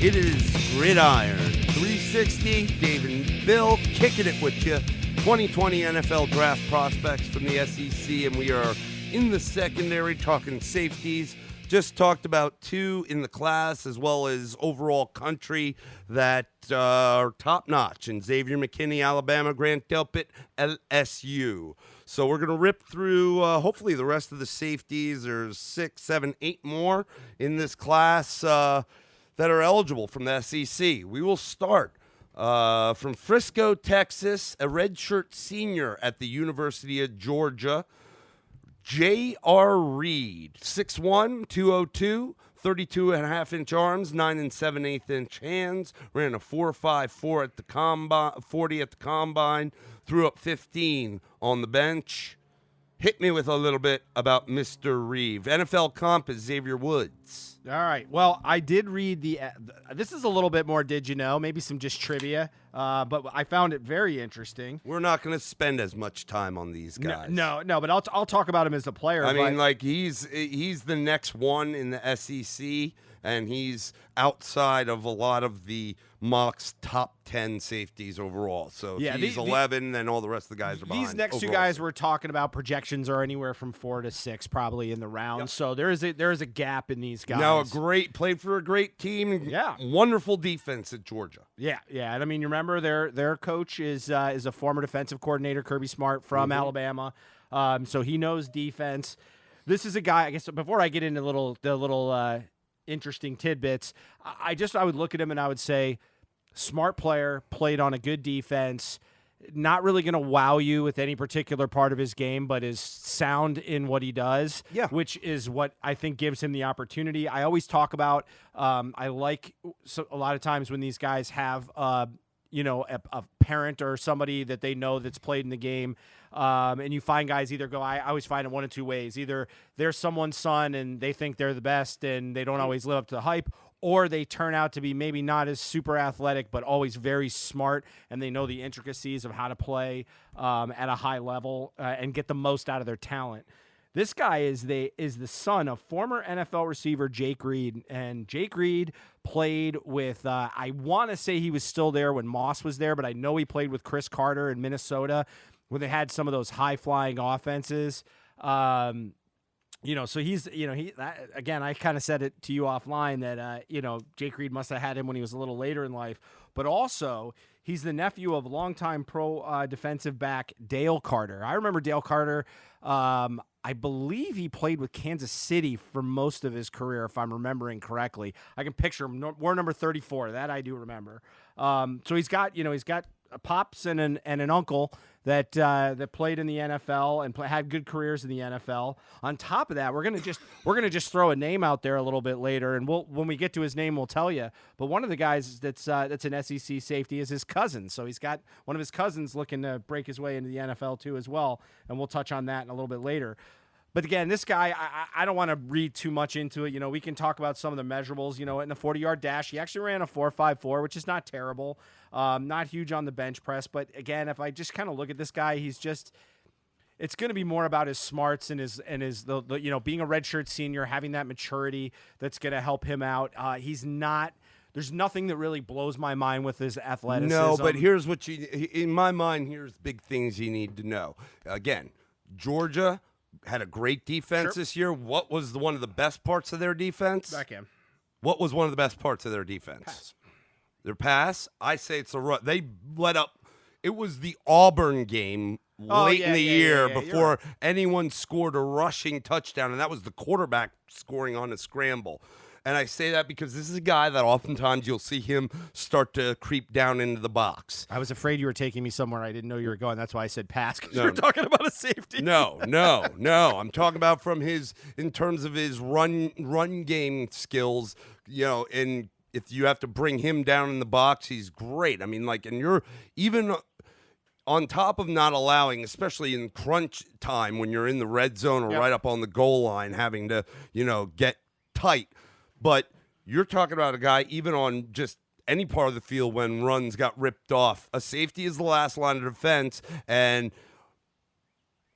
It is Gridiron 360. Dave and Bill kicking it with you. 2020 NFL draft prospects from the SEC, and we are in the secondary talking safeties. Just talked about two in the class as well as overall country that are top-notch. And Xavier McKinney, Alabama, Grant Delpit, LSU. So we're going to rip through hopefully the rest of the safeties. There's 6, 7, 8 more in this class that are eligible from the SEC. We will start from Frisco, Texas, a redshirt senior at the University of Georgia, J.R. Reed, 6'1", 202, 32.5-inch arms, 9 7/8-inch hands, ran a 4.54 at the combine, 40 at the combine, threw up 15 on the bench. Hit me with a little bit about Mr. Reeve. NFL comp is Xavier Woods. All right. Well, I did read this is a little bit more did you know, maybe some just trivia, but I found it very interesting. We're not going to spend as much time on these guys. No, but I'll talk about him as a player. I mean, like he's the next one in the SEC, and he's outside of a lot of the mocks top 10 safeties overall. So yeah, he's 11, then all the rest of the guys are behind. These next two overall. guys we're talking about, projections are anywhere from 4 to 6 probably in the round. Yep. So there is a gap in these guys. Now played for a great team. Yeah. Wonderful defense at Georgia. Yeah. And I mean, you remember their coach is a former defensive coordinator, Kirby Smart from Alabama. So he knows defense. This is a guy, I guess before I get into the little interesting tidbits, I would look at him and I would say, smart player, played on a good defense, not really going to wow you with any particular part of his game, but is sound in what he does, which is what I think gives him the opportunity. I always talk about, I like a lot of times when these guys have, a parent or somebody that they know that's played in the game, and you find guys either go, I always find it one of two ways. Either they're someone's son and they think they're the best and they don't always live up to the hype, or they turn out to be maybe not as super athletic, but always very smart, and they know the intricacies of how to play at a high level and get the most out of their talent. This guy is the son of former NFL receiver Jake Reed, and Jake Reed played with, I want to say he was still there when Moss was there, but I know he played with Chris Carter in Minnesota when they had some of those high-flying offenses. So he's, again, I kind of said it to you offline that, Jake Reed must have had him when he was a little later in life. But also, he's the nephew of longtime pro defensive back Dale Carter. I remember Dale Carter. I believe he played with Kansas City for most of his career, if I'm remembering correctly. I can picture him. War number 34. That I do remember. So he's got pops and an uncle that played in the NFL and had good careers in the NFL. On top of that, we're gonna just throw a name out there a little bit later, and when we get to his name, we'll tell you. But one of the guys that's an SEC safety is his cousin. So he's got one of his cousins looking to break his way into the NFL too as well, and we'll touch on that in a little bit later. But again, this guy, I don't want to read too much into it. We can talk about some of the measurables. In the 40-yard dash, he actually ran a 4.54, which is not terrible. Not huge on the bench press. But again, if I just kind of look at this guy, it's going to be more about his smarts and his being a redshirt senior, having that maturity that's going to help him out. There's nothing that really blows my mind with his athleticism. No, but here's in my mind, here's big things you need to know. Again, Georgia had a great defense this year. What was one of the best parts of their defense? Backhand. What was one of the best parts of their defense? Pass. Their pass? I say it's a run. They let up. It was the Auburn game late in the year before anyone scored a rushing touchdown, and that was the quarterback scoring on a scramble. And I say that because this is a guy that oftentimes you'll see him start to creep down into the box. I was afraid you were taking me somewhere I didn't know you were going. That's why I said pass, because you were talking about a safety. No. I'm talking about in terms of his run game skills, and if you have to bring him down in the box, he's great. I mean, and you're even on top of not allowing, especially in crunch time when you're in the red zone or right up on the goal line, having to, get tight. But you're talking about a guy, even on just any part of the field when runs got ripped off. A safety is the last line of defense, and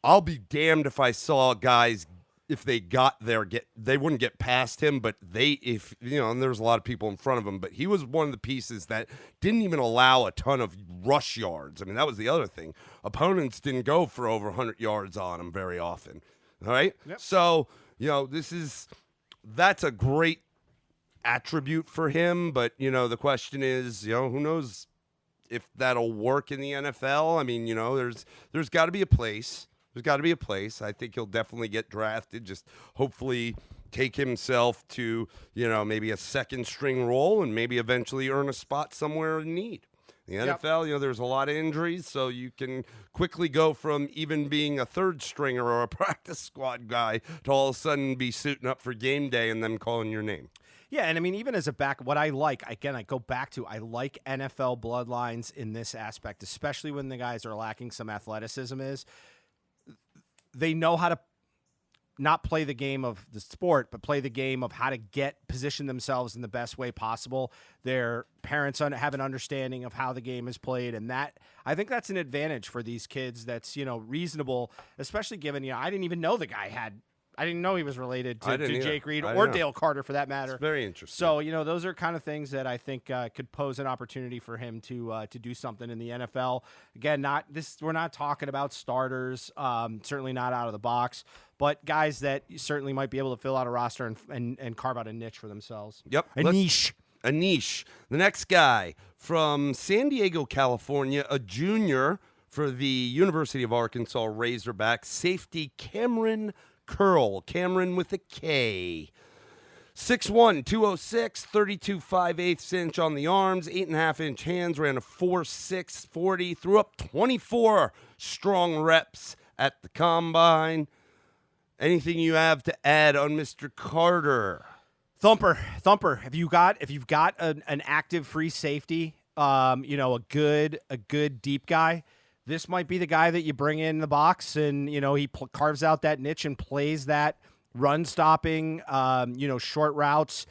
I'll be damned if I saw guys if they got there, they wouldn't get past him, but and there's a lot of people in front of him, but he was one of the pieces that didn't even allow a ton of rush yards. I mean, that was the other thing. Opponents didn't go for over 100 yards on him very often. All right? Yep. So, that's a great attribute for him, but, the question is, who knows if that'll work in the NFL. I mean, there's got to be a place. There's got to be a place. I think he'll definitely get drafted. Just hopefully take himself to, maybe a second string role and maybe eventually earn a spot somewhere in need. The NFL, there's a lot of injuries, so you can quickly go from even being a third stringer or a practice squad guy to all of a sudden be suiting up for game day and them calling your name. Yeah, and I mean, even as a back, what I like, again, I go back to, I like NFL bloodlines in this aspect, especially when the guys are lacking some athleticism, is they know how to not play the game of the sport, but play the game of how to position themselves in the best way possible. Their parents have an understanding of how the game is played, and that, I think that's an advantage for these kids that's, reasonable, especially given, I didn't even know the guy I didn't know he was related to Jake Reed or Dale Carter, for that matter. It's very interesting. So, those are kind of things that I think could pose an opportunity for him to do something in the NFL. Again, we're not talking about starters, certainly not out of the box, but guys that certainly might be able to fill out a roster and carve out a niche for themselves. Yep. A niche. The next guy from San Diego, California, a junior for the University of Arkansas Razorback, safety Cameron Curl, Cameron with a K. 6'1", 206, 32 5/8 inch on the arms, 8.5 inch hands, ran a 4.6 40, threw up 24 strong reps at the combine. Anything you have to add on Mr. Carter? Thumper. If you've got an active free safety, a good deep guy, this might be the guy that you bring in the box, and he carves out that niche and plays that run stopping, short routes.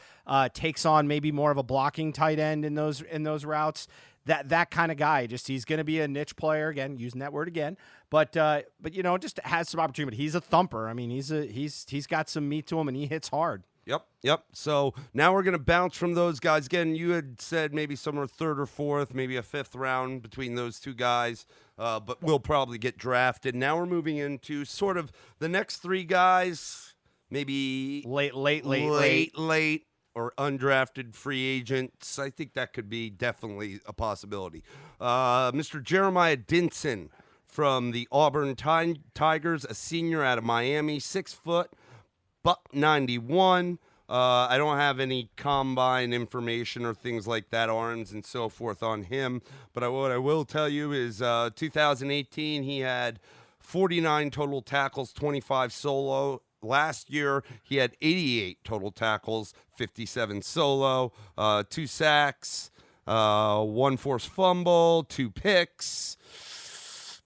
Takes on maybe more of a blocking tight end in those routes. That kind of guy. Just he's going to be a niche player again, using that word again. But just has some opportunity. He's a thumper. I mean, he's got some meat to him, and he hits hard. Yep. So now we're going to bounce from those guys. Again, you had said maybe somewhere third or fourth, maybe a fifth round between those two guys, but we'll probably get drafted. Now we're moving into sort of the next three guys, maybe late, or undrafted free agents. I think that could be definitely a possibility. Mr. Jeremiah Dinson from the Auburn Tigers, a senior out of Miami, 6 foot. $191. I don't have any combine information or things like that, arms and so forth on him. But what I will tell you is 2018, he had 49 total tackles, 25 solo. Last year, he had 88 total tackles, 57 solo, 2 sacks, 1 forced fumble, 2 picks,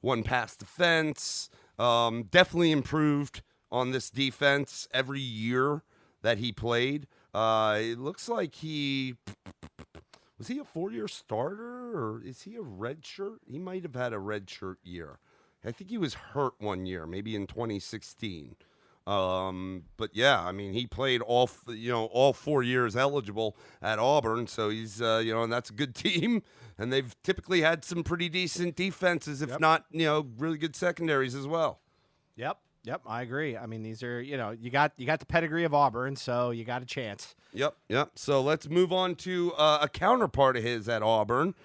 1 pass defense. Definitely improved on this defense every year that he played. It looks like was he a 4-year starter, or is he a red shirt? He might have had a red shirt year. I think he was hurt one year, maybe in 2016. But yeah, I mean, he played all 4 years eligible at Auburn. So he's, and that's a good team. And they've typically had some pretty decent defenses, if not, really good secondaries as well. Yep, I agree. I mean, these are, you got the pedigree of Auburn, so you got a chance. Yep. So let's move on to a counterpart of his at Auburn,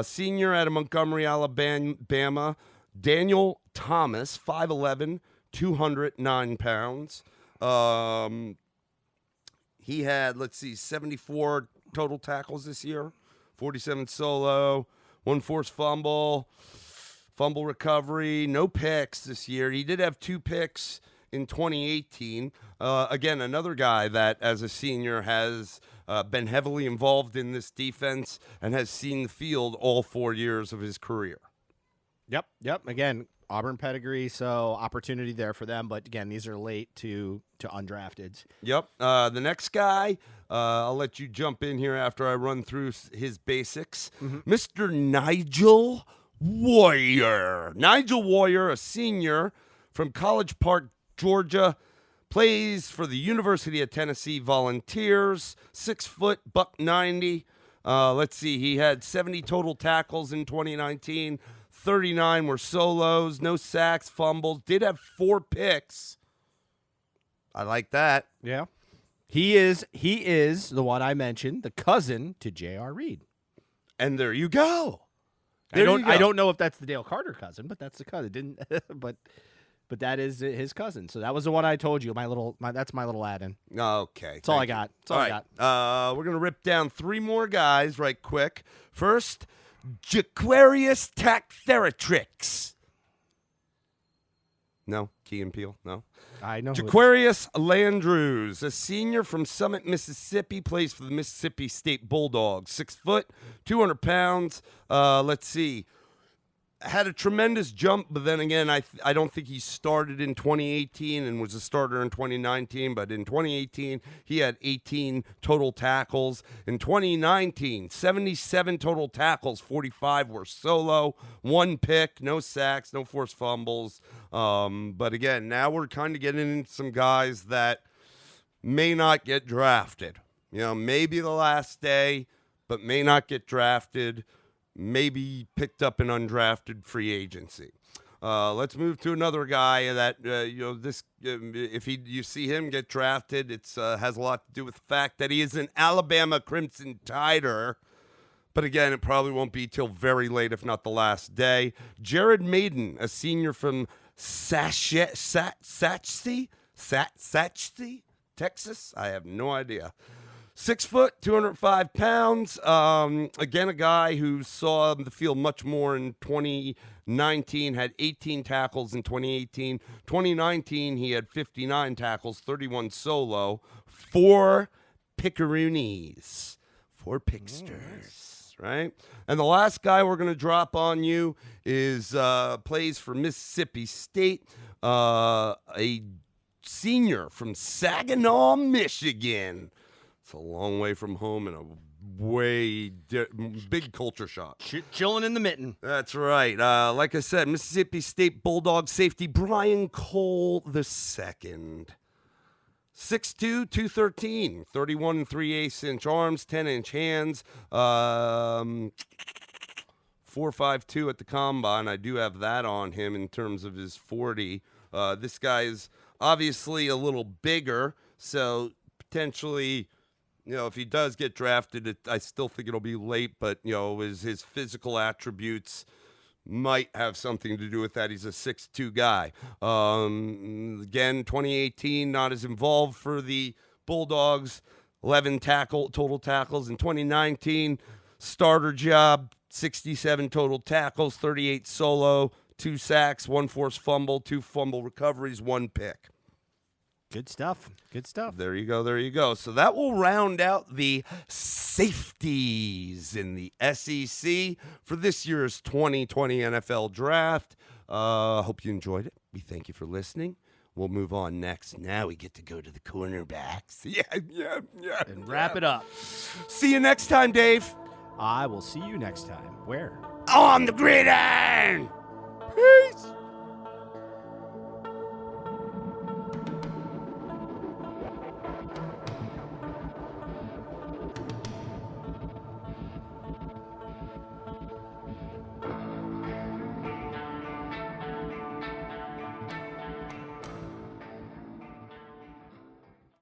senior out of Montgomery, Alabama, Daniel Thomas, 5'11", 209 pounds. He had, 74 total tackles this year, 47 solo, 1 forced fumble recovery, no picks this year. He did have 2 picks in 2018. Again, another guy that as a senior has been heavily involved in this defense and has seen the field all 4 years of his career. Yep. Again, Auburn pedigree, so opportunity there for them. But again, these are late to undrafteds. Yep. The next guy, I'll let you jump in here after I run through his basics. Mm-hmm. Mr. Nigel Warrior, a senior from College Park, Georgia, Plays for the University of Tennessee Volunteers. 6 foot, $190. Let's see. He had 70 total tackles in 2019. 39 were solos. No sacks, fumbles. Did have 4 picks. I like that. Yeah. He is the one I mentioned, the cousin to J.R. Reed. And there you go. I don't know if that's the Dale Carter cousin, but that's the cousin. Didn't but that is his cousin. So that was the one I told you. That's my little add-in. Okay. That's all I got. That's all I got. We're gonna rip down 3 more guys right quick. First, Jaquarius Tactheratrix. No, Key and Peele. No. I know. Jaquarius Landrews, a senior from Summit, Mississippi, plays for the Mississippi State Bulldogs. 6 foot, 200 pounds. Let's see. Had a tremendous jump, but then again, I don't think he started in 2018 and was a starter in 2019. But in 2018, he had 18 total tackles. In 2019, 77 total tackles, 45 were solo, 1 pick, no sacks, no forced fumbles. But again, now we're kind of getting into some guys that may not get drafted. You know, maybe the last day, but may not get drafted. Maybe picked up in undrafted free agency. Let's move to another guy that if you see him get drafted, it's has a lot to do with the fact that he is an Alabama Crimson Tider. But again, it probably won't be till very late, if not the last day. Jared Maiden, a senior from Satchie, Texas. I have no idea. 6 foot, 205 pounds. Again, a guy who saw the field much more in 2019, had 18 tackles in 2018. 2019, he had 59 tackles, 31 solo, 4 pickaroonies, 4 picksters, right? And the last guy we're going to drop on you is plays for Mississippi State, a senior from Saginaw, Michigan. It's a long way from home and a big culture shock. Chilling in the mitten. That's right. Like I said, Mississippi State Bulldog safety Brian Cole II. 6'2", 213, 31 3/8 inch arms, 10-inch hands, 4.52 at the combine. I do have that on him in terms of his 40. This guy is obviously a little bigger, so potentially, if he does get drafted, I still think it'll be late, but, his physical attributes might have something to do with that. He's a 6'2" guy. Again, 2018, not as involved for the Bulldogs. 11 total tackles. In 2019, starter job, 67 total tackles, 38 solo, 2 sacks, 1 forced fumble, 2 fumble recoveries, 1 pick. Good stuff. Good stuff. There you go. There you go. So that will round out the safeties in the SEC for this year's 2020 NFL Draft. Hope you enjoyed it. We thank you for listening. We'll move on next. Now we get to go to the cornerbacks. Yeah. And wrap it up. See you next time, Dave. I will see you next time. Where? On the gridiron. Peace.